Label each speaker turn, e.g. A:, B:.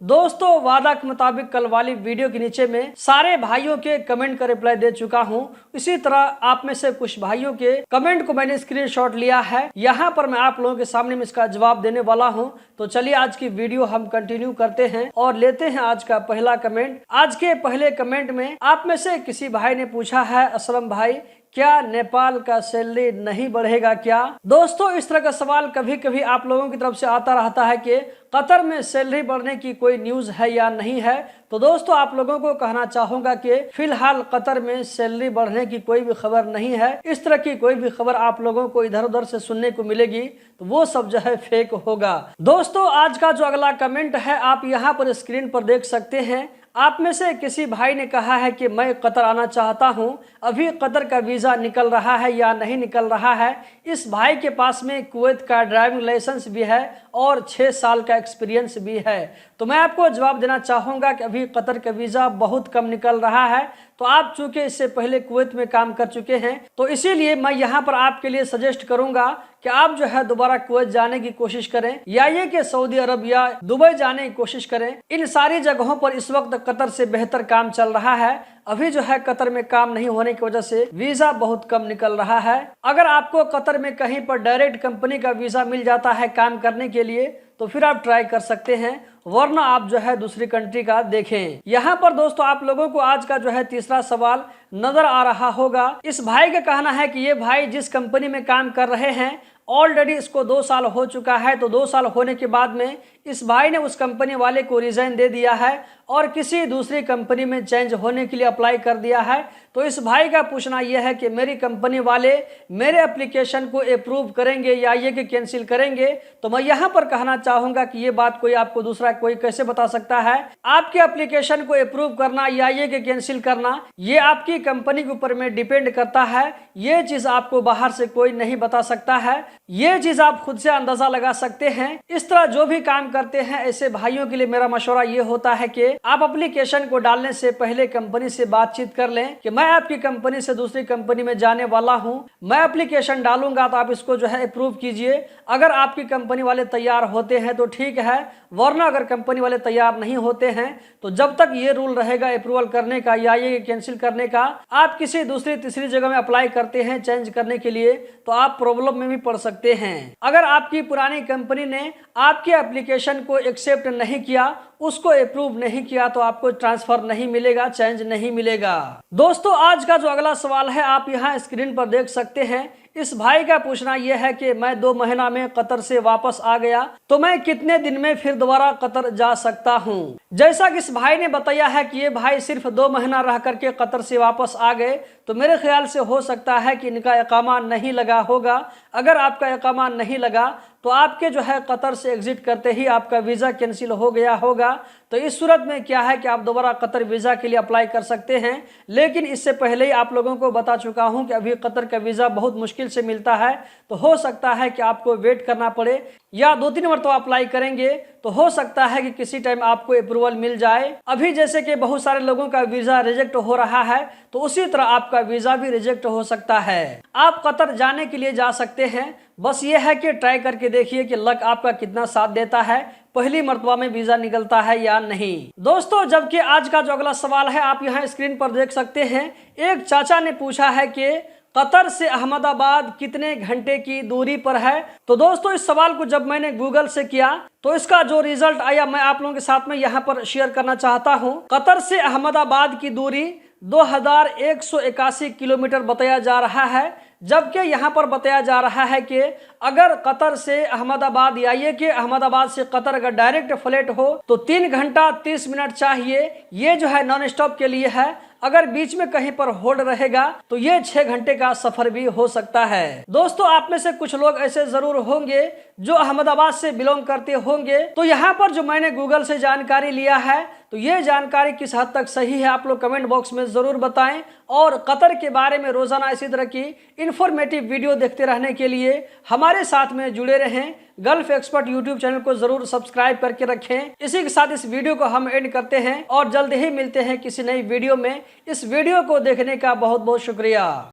A: दोस्तों वादा के मुताबिक कल वाली वीडियो के नीचे में सारे भाइयों के कमेंट का रिप्लाई दे चुका हूं। इसी तरह आप में से कुछ भाइयों के कमेंट को मैंने स्क्रीनशॉट लिया है, यहां पर मैं आप लोगों के सामने में इसका जवाब देने वाला हूं। तो चलिए आज की वीडियो हम कंटिन्यू करते हैं और लेते हैं आज का पहला कमेंट। आज के पहले कमेंट में आप में से किसी भाई ने पूछा है, असलम भाई क्या नेपाल का सैलरी नहीं बढ़ेगा क्या? दोस्तों इस तरह का सवाल कभी कभी आप लोगों की तरफ से आता रहता है कि कतर में सैलरी बढ़ने की कोई न्यूज है या नहीं है। तो दोस्तों आप लोगों को कहना चाहूंगा कि फिलहाल कतर में सैलरी बढ़ने की कोई भी खबर नहीं है। इस तरह की कोई भी खबर आप लोगों को इधर उधर से सुनने को मिलेगी तो वो सब जो है फेक होगा। दोस्तों आज का जो अगला कमेंट है आप यहाँ पर स्क्रीन पर देख सकते हैं। आप में से किसी भाई ने कहा है कि मैं कतर आना चाहता हूं, अभी कतर का वीज़ा निकल रहा है या नहीं निकल रहा है। इस भाई के पास में कुवैत का ड्राइविंग लाइसेंस भी है और 6 साल का एक्सपीरियंस भी है। तो मैं आपको जवाब देना चाहूँगा कि अभी कतर का वीज़ा बहुत कम निकल रहा है। तो आप चूंकि इससे पहले कुवैत में काम कर चुके हैं तो इसीलिए मैं यहाँ पर आपके लिए सजेस्ट करूंगा कि आप जो है दोबारा कुवैत जाने की कोशिश करें या ये कि सऊदी अरब या दुबई जाने की कोशिश करें। इन सारी जगहों पर इस वक्त कतर से बेहतर काम चल रहा है। अभी जो है कतर में काम नहीं होने की वजह से वीजा बहुत कम निकल रहा है। अगर आपको कतर में कहीं पर डायरेक्ट कंपनी का वीजा मिल जाता है काम करने के लिए तो फिर आप ट्राई कर सकते हैं, वरना आप जो है दूसरी कंट्री का देखें। यहाँ पर दोस्तों आप लोगों को आज का जो है तीसरा सवाल नजर आ रहा होगा। इस भाई का कहना है कि ये भाई जिस कंपनी में काम कर रहे हैं ऑलरेडी इसको 2 साल हो चुका है। तो 2 साल होने के बाद में इस भाई ने उस कंपनी वाले को रिजाइन दे दिया है और किसी दूसरी कंपनी में चेंज होने के लिए अप्लाई कर दिया है। तो इस भाई का पूछना यह है कि मेरी कंपनी वाले मेरे एप्लीकेशन को अप्रूव करेंगे या ये कि कैंसिल करेंगे। तो मैं यहाँ पर कहना चाहूँगा कि ये बात कोई आपको दूसरा कोई कैसे बता सकता है। आपके एप्लीकेशन को अप्रूव करना या ये कि कैंसिल करना ये आपकी कंपनी के ऊपर में डिपेंड करता है। ये चीज़ आपको बाहर से कोई नहीं बता सकता है, ये चीज़ आप खुद से अंदाजा लगा सकते हैं। इस तरह जो भी काम करते हैं ऐसे भाइयों के लिए मेरा मशवरा ये होता है कि आप एप्लीकेशन को डालने से पहले कंपनी से बातचीत कर लें कि मैं आपकी कंपनी से दूसरी कंपनी में जाने वाला हूं, मैं एप्लीकेशन डालूंगा तो आप इसको जो है अप्रूव कीजिए। अगर आपकी कंपनी वाले तैयार होते हैं तो ठीक है, वरना अगर कंपनी वाले तैयार नहीं होते हैं तो जब तक ये रूल रहेगा अप्रूवल करने का या ये कैंसिल करने का, आप किसी दूसरी तीसरी जगह में अप्लाई करते हैं चेंज करने के लिए तो आप प्रॉब्लम में भी पड़ सकते हैं। अगर आपकी पुरानी कंपनी ने आपके एप्लीकेशन को एक्सेप्ट नहीं किया, उसको अप्रूव नहीं किया तो आपको ट्रांसफर नहीं मिलेगा, चेंज नहीं मिलेगा। दोस्तों आज का जो अगला सवाल है आप यहाँ स्क्रीन पर देख सकते हैं। इस भाई का पूछना यह है कि मैं 2 महीना में कतर से वापस आ गया तो मैं कितने दिन में फिर दोबारा कतर जा सकता हूं? जैसा कि इस भाई ने बताया है कि ये भाई सिर्फ 2 महीना रह करके कतर से वापस आ गए तो मेरे ख्याल से हो सकता है कि इनका इकामा नहीं लगा होगा। अगर आपका इकामा नहीं लगा तो आपके जो है कतर से एग्जिट करते ही आपका वीज़ा कैंसिल हो गया होगा। तो इस सूरत में क्या है कि आप दोबारा कतर वीज़ा के लिए अप्लाई कर सकते हैं। लेकिन इससे पहले ही आप लोगों को बता चुका हूं कि अभी कतर का वीज़ा बहुत मुश्किल से मिलता है। तो हो सकता है कि आपको वेट करना पड़े या 2-3 मरतबा अप्लाई करेंगे तो हो सकता है कि किसी टाइम आपको अप्रूवल मिल जाए। अभी जैसे कि बहुत सारे लोगों का वीज़ा रिजेक्ट हो रहा है तो उसी तरह आपका वीज़ा भी रिजेक्ट हो सकता है। आप कतर जाने के लिए जा सकते हैं, बस ये है कि ट्राई करके देखिए कि लक आपका कितना साथ देता है, पहली मर्तबा में वीज़ा निकलता है या नहीं। दोस्तों जबकि आज का जो अगला सवाल है आप यहाँ स्क्रीन पर देख सकते हैं। एक चाचा ने पूछा है कि कतर से अहमदाबाद कितने घंटे की दूरी पर है? तो दोस्तों इस सवाल को जब मैंने गूगल से किया तो इसका जो रिजल्ट आया मैं आप लोगों के साथ में यहाँ पर शेयर करना चाहता हूँ। कतर से अहमदाबाद की दूरी 2181 किलोमीटर बताया जा रहा है, जबकि यहाँ पर बताया जा रहा है कि अगर कतर से अहमदाबाद या ये कि अहमदाबाद से कतर अगर डायरेक्ट फ्लाइट हो तो 3 घंटा 30 मिनट चाहिए। ये जो है नॉन स्टॉप के लिए है। अगर बीच में कहीं पर होल्ड रहेगा तो ये 6 घंटे का सफर भी हो सकता है। दोस्तों आप में से कुछ लोग ऐसे जरूर होंगे जो अहमदाबाद से बिलोंग करते होंगे। तो यहाँ पर जो मैंने गूगल से जानकारी लिया है तो ये जानकारी किस हद तक सही है आप लोग कमेंट बॉक्स में जरूर बताएं। और कतर के बारे में रोजाना इसी तरह की इंफॉर्मेटिव वीडियो देखते रहने के लिए हमारे साथ में जुड़े रहें। गल्फ एक्सपर्ट यूट्यूब चैनल को जरूर सब्सक्राइब करके रखें। इसी के साथ इस वीडियो को हम एंड करते हैं और जल्द ही मिलते हैं किसी नई वीडियो में। इस वीडियो को देखने का बहुत बहुत शुक्रिया।